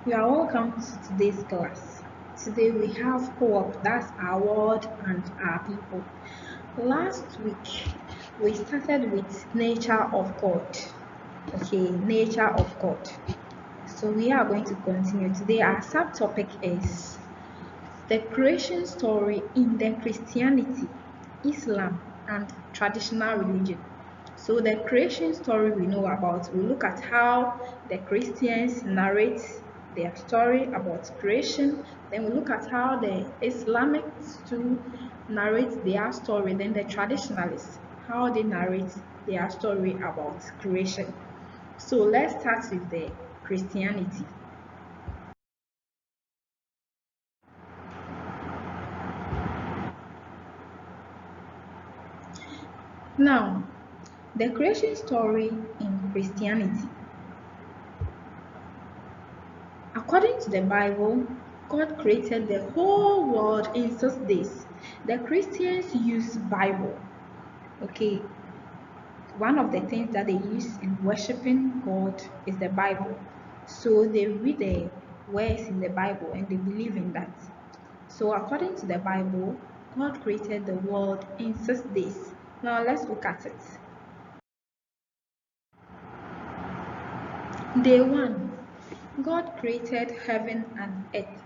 You are welcome to today's class. Today we have co-op, that's our world and our people. Last week we started with nature of God. Okay, nature of God. So we are going to continue. Today our subtopic is the creation story in the Christianity, Islam, and traditional religion. So the creation story we know about, we look at how the Christians narrate their story about creation. Then we look at how the Islamics too narrate their story. Then the traditionalists, how they narrate their story about creation. So let's start with the Christianity. Now, the creation story in Christianity. According to the Bible, God created the whole world in 6 days. The Christians use Bible. Okay, one of the things that they use in worshiping God is the Bible. So they read the words in the Bible and they believe in that. So according to the Bible, God created the world in 6 days. Now let's look at it. Day 1. God created heaven and earth.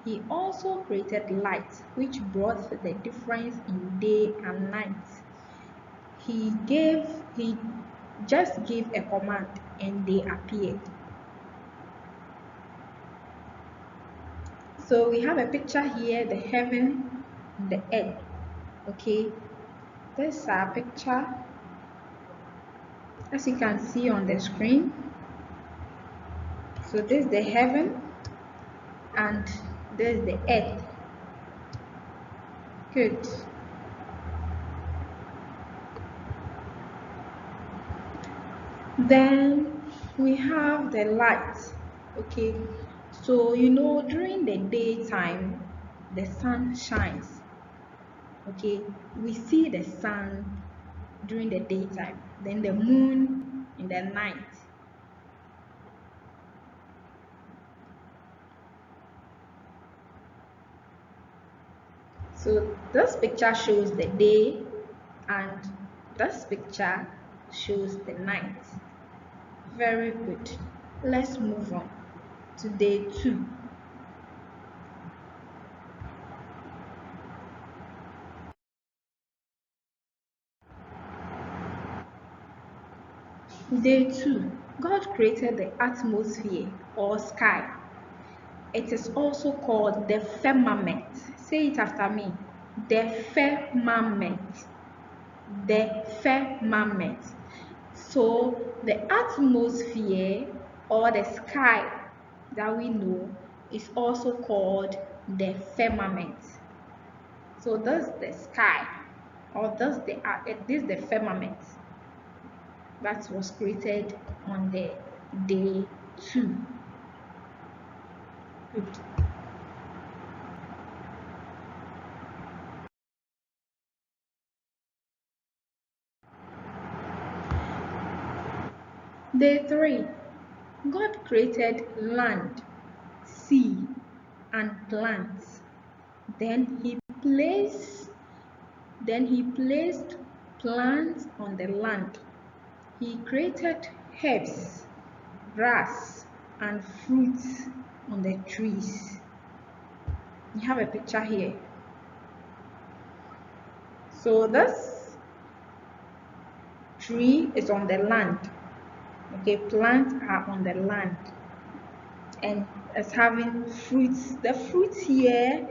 He also created light, which brought the difference in day and night. He just gave a command and they appeared. So we have a picture here, the heaven and the earth. Okay, this is our picture. As you can see on the screen. So this is the heaven and this is the earth. Good. Then we have the light. Okay, so during the daytime the sun shines. Okay, we see the sun during the daytime, then the moon in the night. So this picture shows the day and this picture shows the night. Very good. Let's move on to day 2. Day 2. God created the atmosphere or sky. It is also called the firmament. Say it after me. The firmament. The firmament. So the atmosphere or the sky that we know is also called the firmament. So this is the sky or this is the firmament that was created on the day 2. Good. Day 3. God created land, sea, and plants. Then he placed plants on the land. He created herbs, grass, and fruits on the trees. You have a picture here. So this tree is on the land. Okay, plants are on the land and it's having fruits. The fruits here,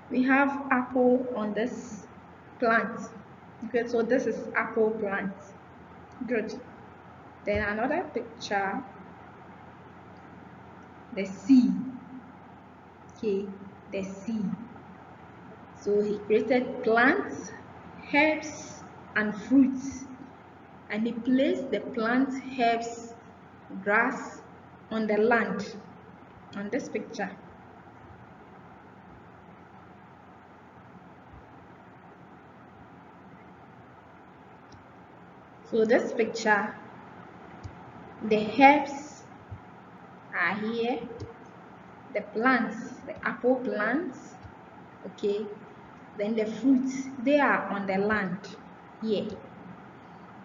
we have apple on this plant. Okay, so this is apple plant. Good. Then another picture, the sea. Okay, the sea. So he created plants, herbs, and fruits, and he placed the plants, herbs, grass on the land on this picture. So this picture, the herbs are here, the plants, the apple plants, okay, then the fruits, they are on the land here.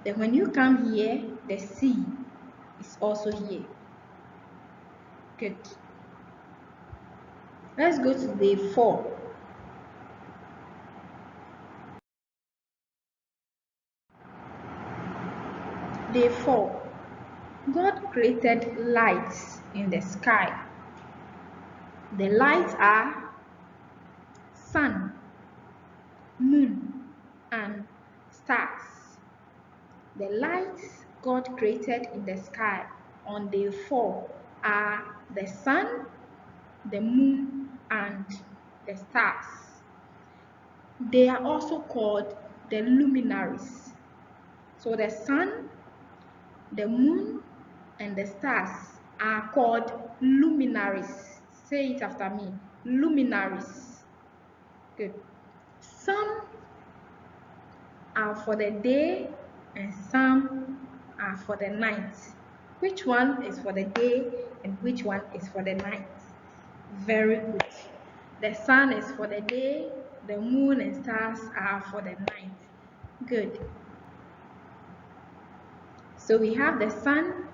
Then when you come here, the sea is also here. Good. Let's go to day 4. Day 4. God created lights in the sky. The lights are sun, moon, and stars. The lights God created in the sky on day 4 are the sun, the moon, and the stars. They are also called the luminaries. So the sun, the moon, and the stars are called luminaries. Say it after me. Luminaries. Good. Some are for the day and some are for the night. Which one is for the day and which one is for the night? Very good. The sun is for the day, the moon and stars are for the night. Good. So we have the sun,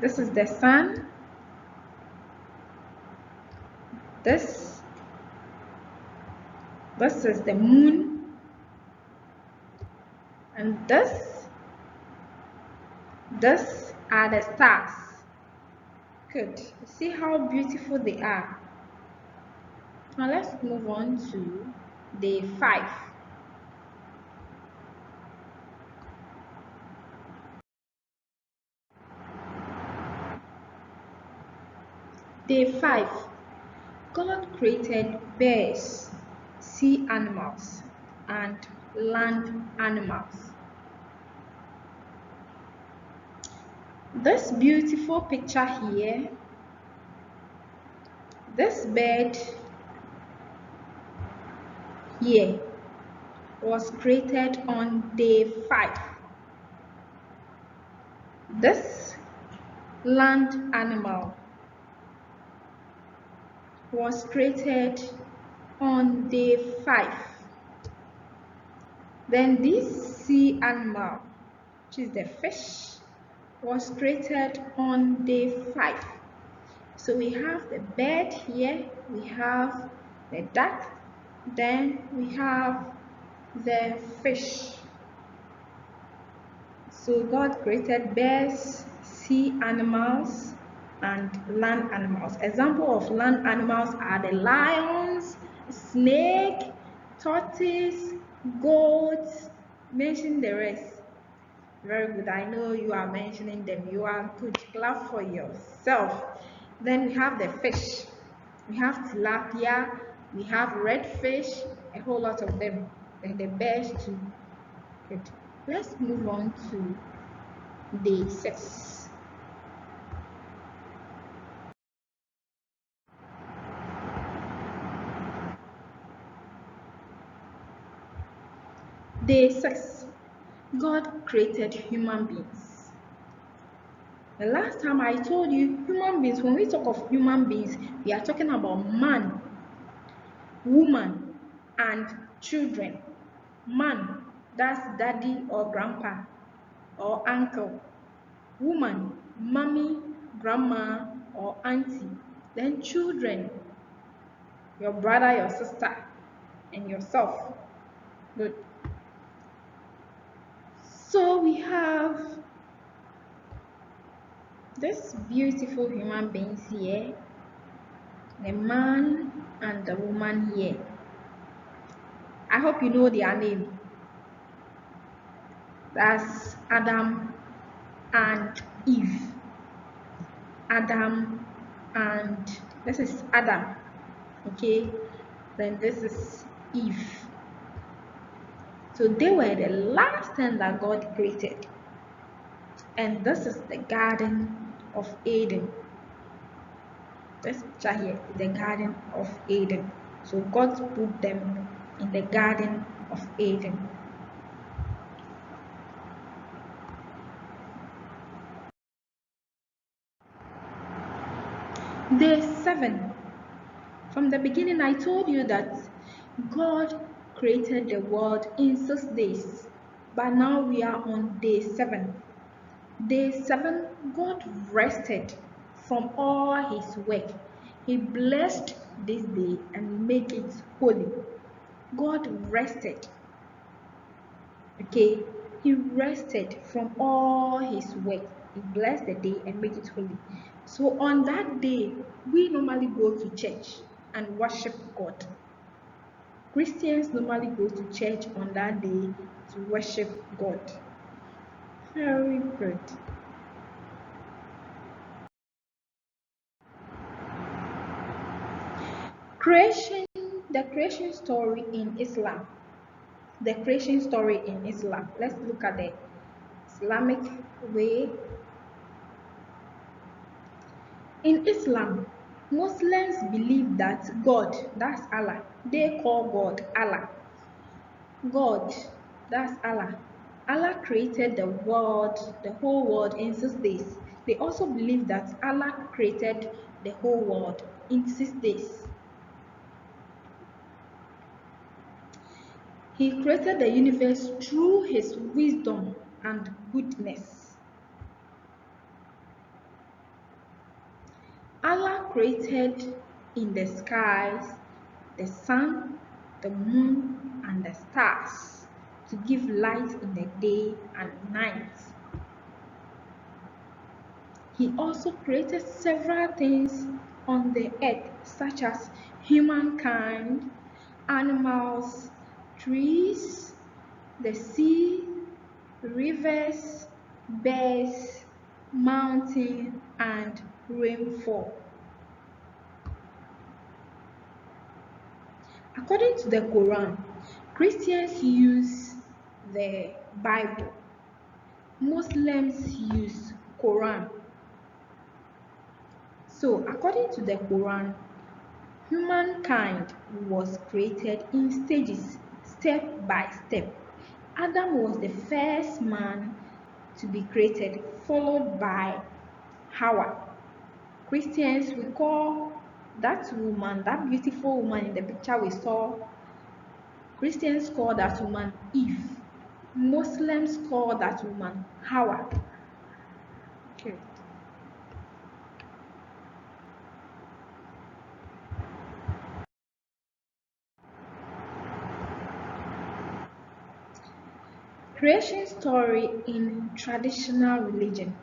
this is the sun, this is the moon, and this are the stars. Good. See how beautiful they are. Now let's move on to day 5. Day 5. God created birds, sea animals, and land animals. This beautiful picture here, this bird here was created on day 5. This land animal was created on day 5. Then this sea animal, which is the fish, was created on day 5. So we have the bird here, we have the duck, then we have the fish. So God created birds, sea animals, and land animals. Example of land animals are the lions, snake, tortoise, goats. Mention the rest. Very good. I know you are mentioning them. You are good. Clap for yourself. Then we have the fish. We have tilapia. We have redfish. A whole lot of them. And the birds too. Good. Let's move on to day 6. Day 6. God created human beings. The last time I told you, human beings, when we talk of human beings, we are talking about man, woman, and children. Man, that's daddy or grandpa or uncle. Woman, mommy, grandma, or auntie. Then children, your brother, your sister, and yourself. Good. So we have this beautiful human beings here, the man and the woman here. I hope you know their name. That's Adam and Eve. Adam and this is Adam, okay, then this is Eve. So they were the last thing that God created, and this is the Garden of Eden. This picture here is the Garden of Eden. So God put them in the Garden of Eden. Day 7. From the beginning, I told you that God created the world in 6 days, but now we are on day 7. Day 7, God rested from all his work. He blessed this day and made it holy. God rested. Okay, he rested from all his work. He blessed the day and made it holy. So on that day, we normally go to church and worship God. Christians normally go to church on that day to worship God. Very good. Creation, the creation story in Islam. The creation story in Islam. Let's look at the Islamic way. In Islam, Muslims believe that God, that's Allah, they call God Allah. God, that's Allah. Allah created the world, the whole world in 6 days. They also believe that Allah created the whole world in 6 days. He created the universe through his wisdom and goodness. Allah created in the skies the sun, the moon, and the stars to give light in the day and night. He also created several things on the earth, such as humankind, animals, trees, the sea, rivers, birds, mountains, and rainfall. According to the Quran, Christians use the Bible. Muslims use Quran. So, according to the Quran, humankind was created in stages, step by step. Adam was the first man to be created, followed by Hawa. Christians, we call that woman, that beautiful woman in the picture we saw, Christians call that woman Eve. Muslims call that woman Hawa. Okay. Creation story in traditional religion.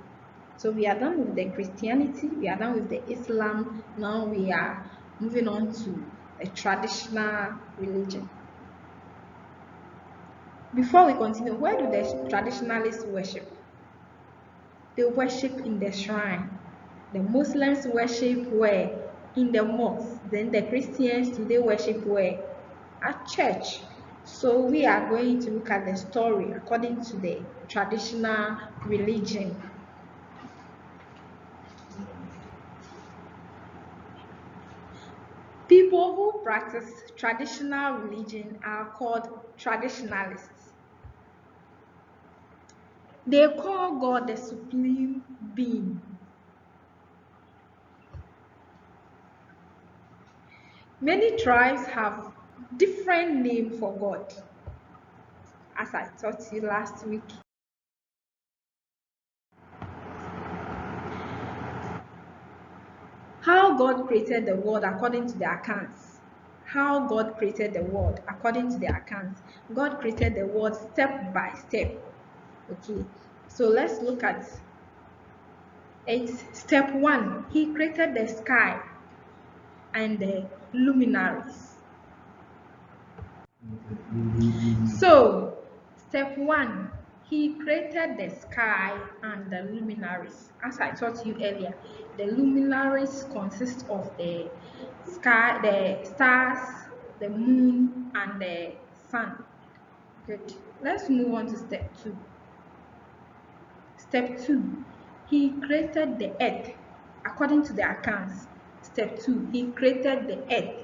So we are done with the Christianity, we are done with the Islam, now we are moving on to the traditional religion. Before we continue, where do the traditionalists worship? They worship in the shrine. The Muslims worship where? In the mosque. Then the Christians today worship where? At church. So we are going to look at the story according to the traditional religion. People who practice traditional religion are called traditionalists. They call God the supreme being. Many tribes have different names for God, as I taught you last week. How God created the world according to their accounts. How God created the world according to their accounts. God created the world step by step. Okay, so let's look at it. Step 1, He created the sky and the luminaries. So, step 1, He created the sky and the luminaries. As I taught you earlier, the luminaries consist of the sky, the stars, the moon, and the sun. Good. Let's move on to step 2. Step 2, He created the earth according to the accounts. Step 2, He created the earth.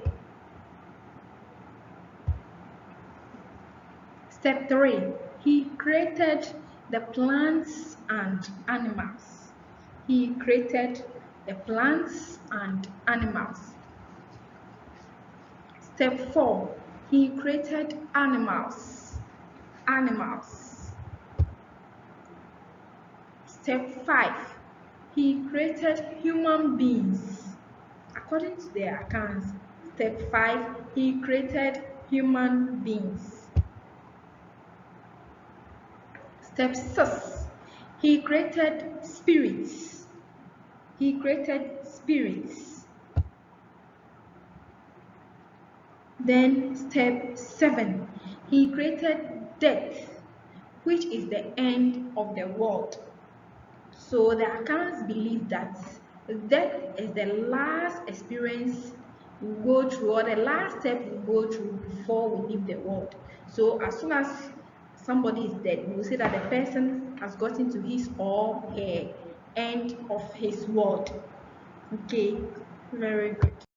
Step 3, He created the plants and animals. He created the plants and animals. Step 4, he created animals. Animals. Step 5, he created human beings. According to their accounts, step 5, he created human beings. Step 6, he created spirits. He created spirits. Then step 7, he created death, which is the end of the world. So the accounts believe that death is the last experience we go through, or the last step we go through before we leave the world. So as soon as somebody is dead, we will say that the person has gotten to his or her end of his world. Okay, very good.